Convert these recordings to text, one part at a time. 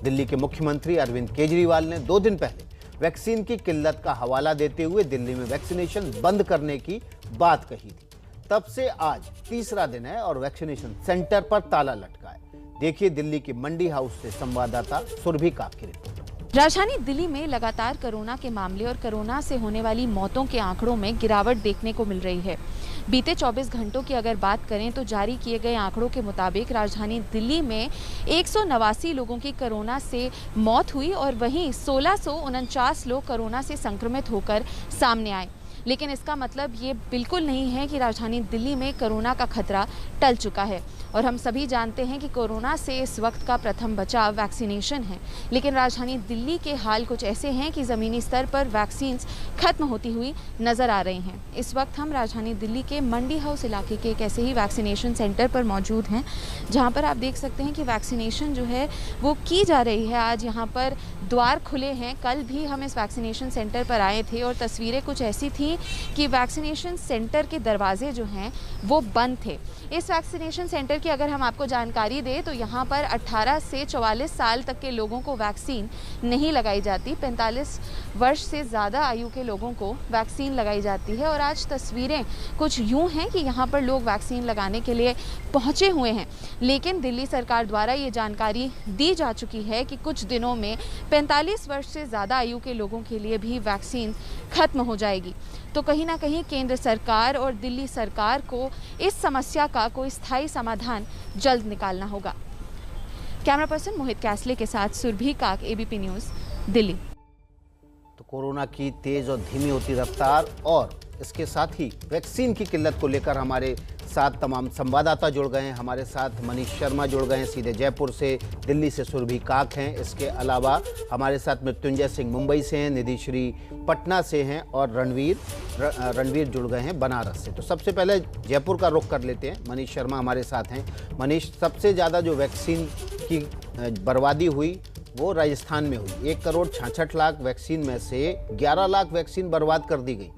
दिल्ली के मुख्यमंत्री अरविंद केजरीवाल ने 2 दिन पहले वैक्सीन की किल्लत का हवाला देते हुए दिल्ली में वैक्सीनेशन बंद करने की बात कही थी। तब से आज तीसरा दिन है और वैक्सीनेशन सेंटर पर ताला लटका है। देखिए दिल्ली की मंडी हाउस से संवाददाता सुरभि काक की रिपोर्ट। राजधानी दिल्ली में लगातार कोरोना के मामले और कोरोना से होने वाली मौतों के आंकड़ों में गिरावट देखने को मिल रही है। बीते 24 घंटों की अगर बात करें तो जारी किए गए आंकड़ों के मुताबिक राजधानी दिल्ली में 189 लोगों की कोरोना से मौत हुई और वहीं 1649 लोग कोरोना से संक्रमित होकर सामने आए। लेकिन इसका मतलब ये बिल्कुल नहीं है कि राजधानी दिल्ली में कोरोना का खतरा टल चुका है और हम सभी जानते हैं कि कोरोना से इस वक्त का प्रथम बचाव वैक्सीनेशन है। लेकिन राजधानी दिल्ली के हाल कुछ ऐसे हैं कि ज़मीनी स्तर पर वैक्सीन खत्म होती हुई नज़र आ रही हैं। इस वक्त हम राजधानी दिल्ली के मंडी हाउस इलाके के एक ऐसे ही वैक्सीनेशन सेंटर पर मौजूद हैं जहाँ पर आप देख सकते हैं कि वैक्सीनेशन जो है वो की जा रही है। आज यहाँ पर द्वार खुले हैं। कल भी हम इस वैक्सीनेशन सेंटर पर आए थे और तस्वीरें कुछ ऐसी थी कि वैक्सीनेशन सेंटर के दरवाजे जो हैं वो बंद थे। इस वैक्सीनेशन सेंटर की अगर हम आपको जानकारी दें तो यहाँ पर 18 से 44 साल तक के लोगों को वैक्सीन नहीं लगाई जाती। 45 वर्ष से ज़्यादा आयु के लोगों को वैक्सीन लगाई जाती है। और आज तस्वीरें कुछ यूँ हैं कि यहाँ पर लोग वैक्सीन लगाने के लिए पहुँचे हुए हैं। लेकिन दिल्ली सरकार द्वारा ये जानकारी दी जा चुकी है कि कुछ दिनों में 45 वर्ष से ज़्यादा आयु के लोगों के लिए भी वैक्सीन खत्म हो जाएगी। तो कहीं ना कहीं केंद्र सरकार और दिल्ली सरकार को इस समस्या का कोई स्थायी समाधान जल्द निकालना होगा। कैमरा पर्सन मोहित कैसले के साथ सुरभि काक, एबीपी न्यूज़, दिल्ली। तो कोरोना की तेज और धीमी होती रफ्तार और इसके साथ ही वैक्सीन की किल्लत को लेकर हमारे साथ तमाम संवाददाता जुड़ गए हैं। हमारे साथ मनीष शर्मा जुड़ गए हैं सीधे जयपुर से, दिल्ली से सुरभि काक हैं। इसके अलावा हमारे साथ मृत्युंजय सिंह मुंबई से हैं, निधि श्री पटना से हैं और रणवीर जुड़ गए हैं बनारस से। तो सबसे पहले जयपुर का रुख कर लेते हैं। मनीष शर्मा हमारे साथ हैं। मनीष, सबसे ज़्यादा जो वैक्सीन की बर्बादी हुई वो राजस्थान में हुई। 1,66,00,000 वैक्सीन में से 11 लाख वैक्सीन बर्बाद कर दी गई।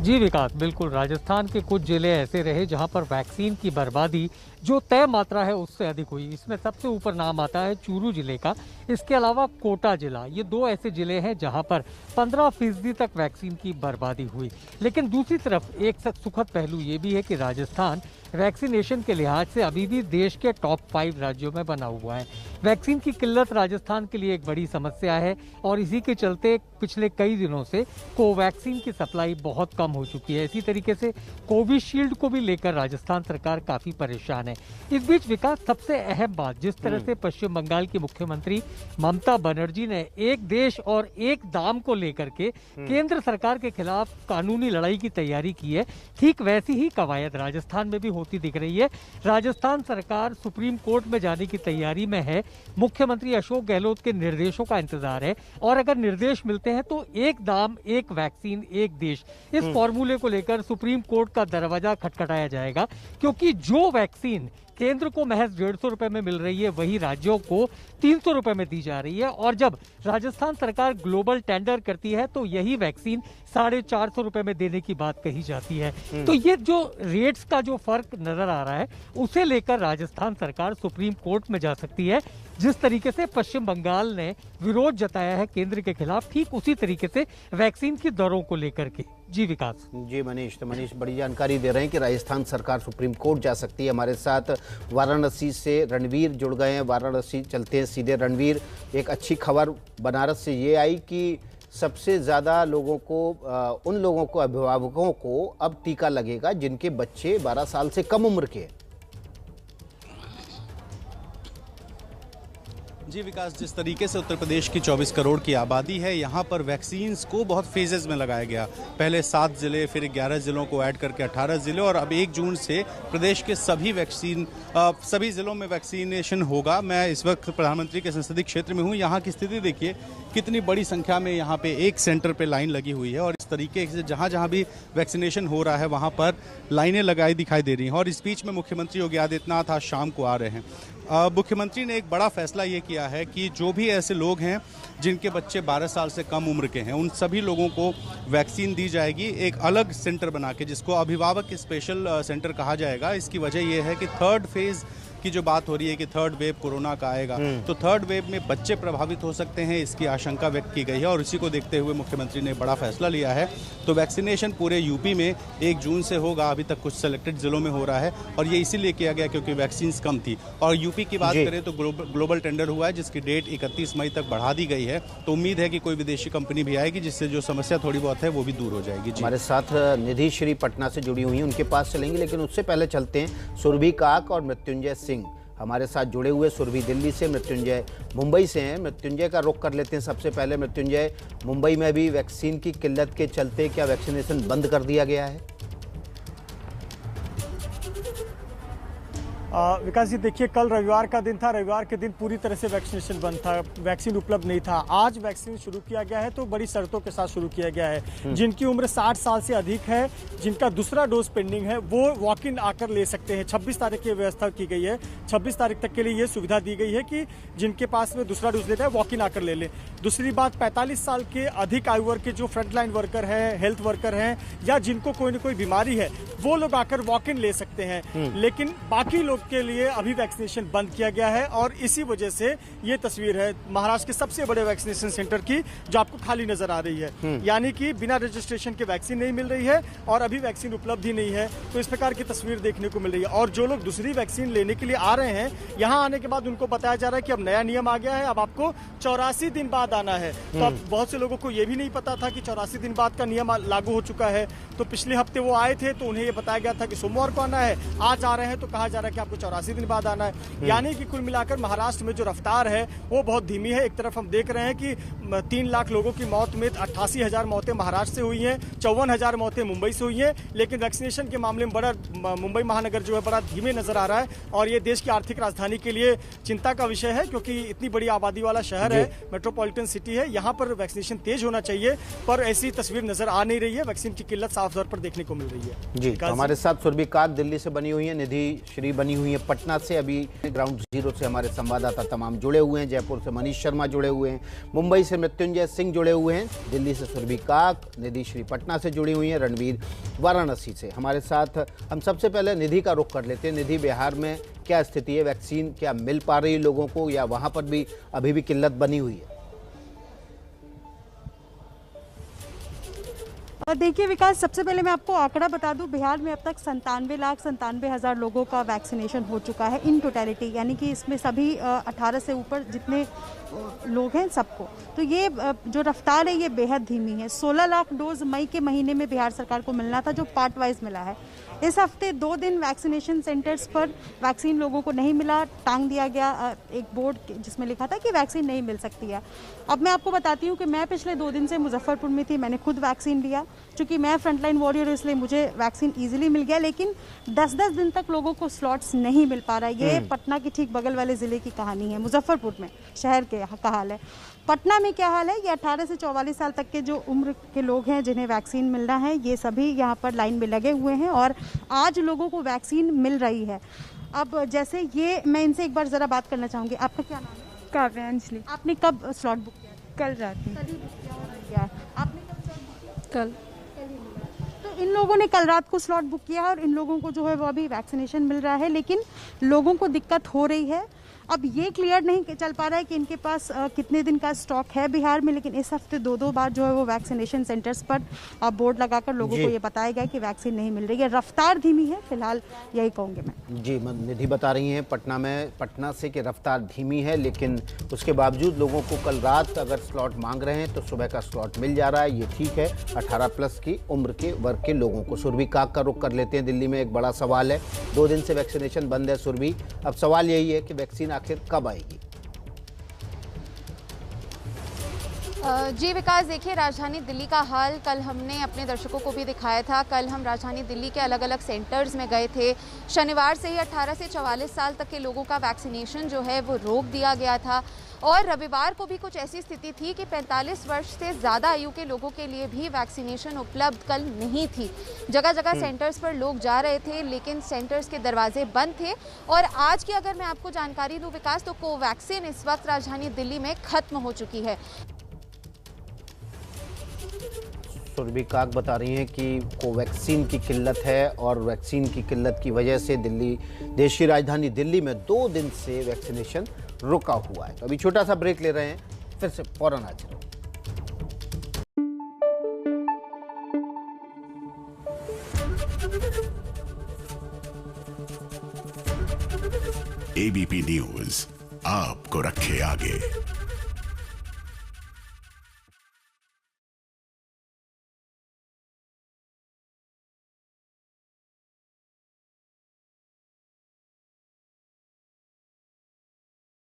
जी विकास, बिल्कुल। राजस्थान के कुछ जिले ऐसे रहे जहां पर वैक्सीन की बर्बादी जो तय मात्रा है उससे अधिक हुई। इसमें सबसे ऊपर नाम आता है चूरू जिले का। इसके अलावा कोटा जिला, ये 2 ऐसे जिले हैं जहां पर 15% तक वैक्सीन की बर्बादी हुई। लेकिन दूसरी तरफ एक सुखद पहलू ये भी है कि राजस्थान वैक्सीनेशन के लिहाज से अभी भी देश के टॉप 5 राज्यों में बना हुआ है। वैक्सीन की किल्लत राजस्थान के लिए एक बड़ी समस्या है और इसी के चलते पिछले कई दिनों से कोवैक्सीन की सप्लाई बहुत कम हो चुकी है। इसी तरीके से कोविशील्ड को भी लेकर राजस्थान सरकार काफ़ी परेशान है। इस बीच विकास, सबसे अहम बात, जिस तरह से पश्चिम बंगाल की मुख्यमंत्री ममता बनर्जी ने एक देश और एक दाम को लेकर के केंद्र सरकार के खिलाफ कानूनी लड़ाई की तैयारी की है, ठीक वैसी ही कवायद राजस्थान में भी होती दिख रही है। राजस्थान सरकार सुप्रीम कोर्ट में जाने की तैयारी में है। मुख्यमंत्री अशोक गहलोत के निर्देशों का इंतजार है और अगर निर्देश मिलते हैं तो एक दाम, एक वैक्सीन, एक देश, इस फॉर्मूले को लेकर सुप्रीम कोर्ट का दरवाजा खटखटाया जाएगा। क्योंकि जो वैक्सीन केंद्र को महज 150 रुपए में मिल रही है वही राज्यों को 300 रुपए में दी जा रही है। और जब राजस्थान सरकार ग्लोबल टेंडर करती है तो यही वैक्सीन 450 रुपए में देने की बात कही जाती है। तो ये जो रेट्स का जो फर्क नजर आ रहा है उसे लेकर राजस्थान सरकार सुप्रीम कोर्ट में जा सकती है। जिस तरीके से पश्चिम बंगाल ने विरोध जताया है केंद्र के खिलाफ, ठीक उसी तरीके से वैक्सीन की दरों को लेकर के। जी विकास। जी मनीष, तो मनीष बड़ी जानकारी दे रहे हैं कि राजस्थान सरकार सुप्रीम कोर्ट जा सकती है। हमारे साथ वाराणसी से रणवीर जुड़ गए हैं। वाराणसी चलते हैं सीधे। रणवीर, एक अच्छी खबर बनारस से ये आई कि सबसे ज़्यादा लोगों को उन लोगों को, अभिभावकों को अब टीका लगेगा जिनके बच्चे 12 साल से कम उम्र के हैं। जी विकास, जिस तरीके से उत्तर प्रदेश की 24 करोड़ की आबादी है, यहाँ पर वैक्सीन्स को बहुत फेजेस में लगाया गया। पहले 7 ज़िले, फिर 11 ज़िलों को ऐड करके 18 ज़िले और अब 1 जून से प्रदेश के सभी ज़िलों में वैक्सीनेशन होगा। मैं इस वक्त प्रधानमंत्री के संसदीय क्षेत्र में हूँ। यहाँ की स्थिति देखिए कितनी बड़ी संख्या में यहाँ पे एक सेंटर पे लाइन लगी हुई है और इस तरीके से जहाँ जहाँ भी वैक्सीनेशन हो रहा है वहाँ पर लाइनें लगाई दिखाई दे रही हैं। और इस बीच में मुख्यमंत्री योगी आदित्यनाथ आज शाम को आ रहे हैं। मुख्यमंत्री ने एक बड़ा फैसला ये किया है कि जो भी ऐसे लोग हैं जिनके बच्चे 12 साल से कम उम्र के हैं, उन सभी लोगों को वैक्सीन दी जाएगी एक अलग सेंटर बना के, जिसको अभिभावक स्पेशल सेंटर कहा जाएगा। इसकी वजह यह है कि थर्ड फेज की जो बात हो रही है कि थर्ड वेव कोरोना का आएगा, तो थर्ड वेव में बच्चे प्रभावित हो सकते हैं, इसकी आशंका व्यक्त की गई है। और इसी को देखते हुए मुख्यमंत्री ने बड़ा फैसला लिया है। तो वैक्सीनेशन पूरे यूपी में 1 जून से होगा। अभी तक कुछ सेलेक्टेड जिलों में हो रहा है और ये इसीलिए किया गया क्योंकि वैक्सीन कम थी। और यूपी की बात करें तो ग्लोबल टेंडर हुआ है जिसकी डेट 31 मई तक बढ़ा दी गई है। तो उम्मीद है कि कोई विदेशी कंपनी भी आएगी जिससे जो समस्या थोड़ी बहुत है वो भी दूर हो जाएगी। हमारे साथ निधि श्री पटना से जुड़ी हुई हैं, उनके पास चलेंगे, लेकिन उससे पहले चलते हैं सुरभि काक और मृत्युंजय सिंह हमारे साथ जुड़े हुए। सुरभि दिल्ली से, मृत्युंजय मुंबई से हैं। मृत्युंजय का रुख कर लेते हैं सबसे पहले। मृत्युंजय, मुंबई में भी वैक्सीन की किल्लत के चलते क्या वैक्सीनेशन बंद कर दिया गया है? विकास जी, देखिए, कल रविवार का दिन था। रविवार के दिन पूरी तरह से वैक्सीनेशन बंद था, वैक्सीन उपलब्ध नहीं था। आज वैक्सीन शुरू किया गया है तो बड़ी शर्तों के साथ शुरू किया गया है। जिनकी उम्र 60 साल से अधिक है, जिनका दूसरा डोज पेंडिंग है, वो वॉक इन आकर ले सकते हैं। 26 तारीख की व्यवस्था की गई है। 26 तारीख तक के लिए ये सुविधा दी गई है कि जिनके पास में दूसरा डोज लेता है वॉक इन आकर ले लें। दूसरी बात, 45 साल के अधिक आयु वर्ग के जो फ्रंटलाइन वर्कर हैं, हेल्थ वर्कर हैं, या जिनको कोई न कोई बीमारी है, वो लोग आकर वॉक इन ले सकते हैं। लेकिन बाकी लोग के लिए अभी वैक्सीनेशन बंद किया गया है और इसी वजह से ये तस्वीर है महाराष्ट्र के सबसे बड़े वैक्सीनेशन सेंटर की, जो आपको खाली नजर आ रही है। यानी कि बिना रजिस्ट्रेशन के वैक्सीन नहीं मिल रही है और अभी वैक्सीन उपलब्ध ही नहीं है। तो इस प्रकार की तस्वीर देखने को मिल रही है। और जो लोग दूसरी वैक्सीन लेने के लिए आ रहे हैं, यहाँ आने के बाद उनको बताया जा रहा है कि अब नया नियम आ गया है, अब आपको 84 दिन बाद आना है। तो अब बहुत से लोगों को यह भी नहीं पता था कि 84 दिन बाद का नियम लागू हो चुका है। तो पिछले हफ्ते वो आए थे तो उन्हें ये बताया गया था कि सोमवार को आना है, आज आ रहे हैं तो कहा जा रहा है कि आपको 84 दिन बाद आना है। यानी कि कुल मिलाकर महाराष्ट्र में जो रफ्तार है वो बहुत धीमी है। एक तरफ हम देख रहे हैं कि 3 लाख लोगों की मौत में 88,000 मौतें महाराष्ट्र से हुई हैं, 54,000 मौतें मुंबई से हुई हैं। लेकिन वैक्सीनेशन के मामले में बड़ा मुंबई महानगर जो है बड़ा धीमे नजर आ रहा है और ये देश की आर्थिक राजधानी के लिए चिंता का विषय है, क्योंकि इतनी बड़ी आबादी वाला शहर है, मेट्रोपॉलिटन सिटी है, यहाँ पर वैक्सीनेशन तेज होना चाहिए, पर ऐसी तस्वीर नजर आ नहीं रही है। वैक्सीन की किल्लत साफ तौर पर देखने को मिल रही है। जी, तो हमारे साथ सुरभि काक दिल्ली से बनी हुई है, निधि श्री बनी हुई है पटना से। अभी ग्राउंड जीरो से हमारे संवाददाता तमाम जुड़े हुए हैं। जयपुर से मनीष शर्मा जुड़े हुए हैं, मुंबई से मृत्युंजय सिंह जुड़े हुए हैं, दिल्ली से सुरभि काक, निधि श्री पटना से जुड़ी हुई हैं, रणवीर वाराणसी से हमारे साथ। हम सबसे पहले निधि का रुख कर लेते हैं। निधि, बिहार में क्या स्थिति है? वैक्सीन क्या मिल पा रही है लोगों को या वहां पर भी अभी भी किल्लत बनी हुई है? और देखिए विकास, सबसे पहले मैं आपको आंकड़ा बता दूं, बिहार में अब तक 97,97,000 लोगों का वैक्सीनेशन हो चुका है इन टोटलिटी, यानी कि इसमें सभी 18 से ऊपर जितने लोग हैं सबको। तो ये जो रफ्तार है ये बेहद धीमी है। 16 लाख डोज मई के महीने में बिहार सरकार को मिलना था, जो पार्ट वाइज मिला है। इस हफ्ते 2 दिन वैक्सीनेशन सेंटर्स पर वैक्सीन लोगों को नहीं मिला, टांग दिया गया एक बोर्ड जिसमें लिखा था कि वैक्सीन नहीं मिल सकती है। अब मैं आपको बताती हूँ कि मैं पिछले 2 दिन से मुजफ्फरपुर में थी, मैंने खुद वैक्सीन लिया। चूँकि मैं फ्रंटलाइन वॉरियर हूँ इसलिए मुझे वैक्सीन ईजिली मिल गया, लेकिन 10-10 दिन तक लोगों को स्लॉट्स नहीं मिल पा रहा है। ये पटना की ठीक बगल वाले ज़िले की कहानी है। मुजफ्फरपुर में शहर के का हाल है। पटना में क्या हाल है? ये 18 से 44 साल तक के जो उम्र के लोग हैं जिन्हें वैक्सीन मिलना है, ये सभी यहाँ पर लाइन में लगे हुए हैं और आज लोगों को वैक्सीन मिल रही है। अब जैसे ये, मैं इनसे एक बार ज़रा बात करना चाहूँगी। आपका क्या नाम है? काव्यांजलि। आपने कब स्लॉट बुक किया? कल रात में। कल ही बुक किया। आपने कब स्लॉट बुक किया? कल। तो इन लोगों ने कल रात को स्लॉट बुक किया और इन लोगों को जो है वो अभी वैक्सीनेशन मिल रहा है, लेकिन लोगों को दिक्कत हो रही है। अब ये क्लियर नहीं चल पा रहा है कि इनके पास कितने दिन का स्टॉक है बिहार में, लेकिन इस हफ्ते 2-2 बार जो है वो वैक्सीनेशन सेंटर्स पर बोर्ड लगाकर लोगों को ये बताया गया कि वैक्सीन नहीं मिल रही है। रफ्तार धीमी है, फिलहाल यही कहूँगी मैं। जी, निधि बता रही हैं पटना से कि रफ्तार धीमी है, लेकिन उसके बावजूद लोगों को कल रात अगर स्लॉट मांग रहे हैं तो सुबह का स्लॉट मिल जा रहा है। ये ठीक है 18+ की उम्र के वर्ग के लोगों को। सुरभि काक का रुख कर लेते हैं। दिल्ली में एक बड़ा सवाल है, 2 दिन से वैक्सीनेशन बंद है। सुरभि, अब सवाल यही है कि वैक्सीन आखिर कब आएगी? जी विकास, देखिए राजधानी दिल्ली का हाल कल हमने अपने दर्शकों को भी दिखाया था। कल हम राजधानी दिल्ली के अलग अलग सेंटर्स में गए थे। शनिवार से ही 18 से 44 साल तक के लोगों का वैक्सीनेशन जो है वो रोक दिया गया था और रविवार को भी कुछ ऐसी स्थिति थी कि 45 वर्ष से ज़्यादा आयु के लोगों के लिए भी वैक्सीनेशन उपलब्ध कल नहीं थी। जगह जगह सेंटर्स पर लोग जा रहे थे लेकिन सेंटर्स के दरवाजे बंद थे। और आज की अगर मैं आपको जानकारी दूँ विकास, तो कोवैक्सीन इस वक्त राजधानी दिल्ली में ख़त्म हो चुकी है। सुरभि काक बता रही हैं कि कोवैक्सीन की किल्लत है और वैक्सीन की किल्लत की वजह से दिल्ली, देश की राजधानी दिल्ली में 2 दिन से वैक्सीनेशन रुका हुआ है। तो अभी छोटा सा ब्रेक ले रहे हैं, फिर से फौरन हाजिर होंगे। एबीपी न्यूज आपको रखे आगे।